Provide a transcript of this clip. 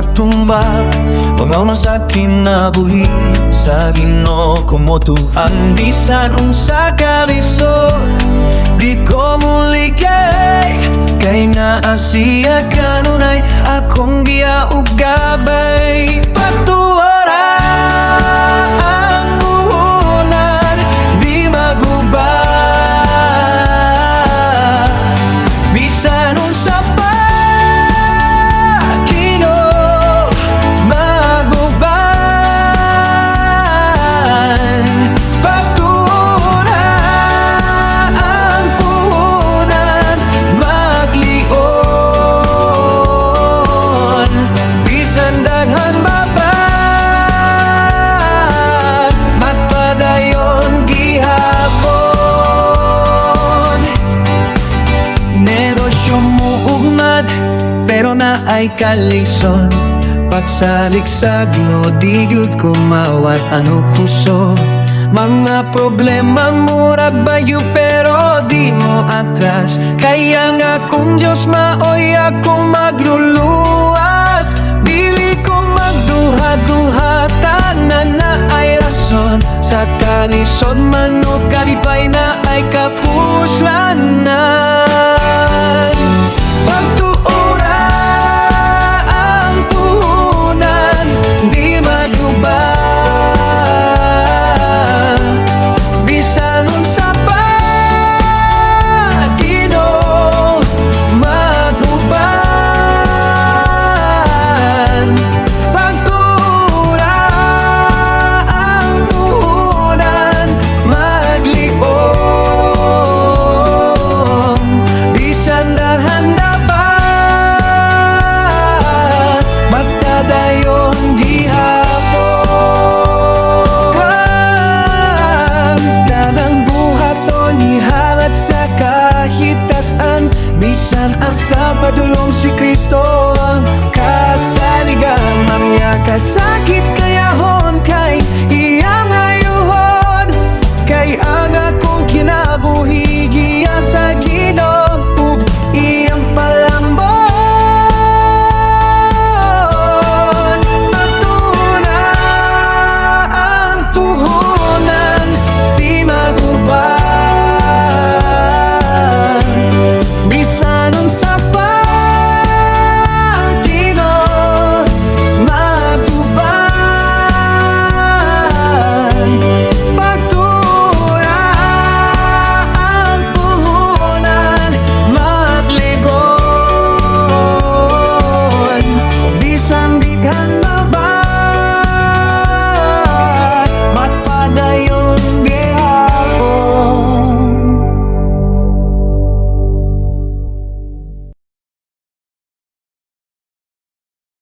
matumbak Pangaw na sa kinabuhi Sa Ginoo kumutuan Bisan unsa kalisod Di ko muli kay naasiya kanunay Akong giyaog gabay Patuwara ang puhunan Di maguba Bisan unsa pa Kino maguban Patuwara ang puhunan Maglion Bisan daghan babag Magpadayon gihapon Negosyo mo ugmad Pero na ay kaligson Pagsaliksag no di gyud ko mawat ano puso Mga problema murag bayo pero di mo atras Kaya nga kung Diyos maoy akong magluluwas Dili ko magduha-duha tanan na ay rason Sa kalisod man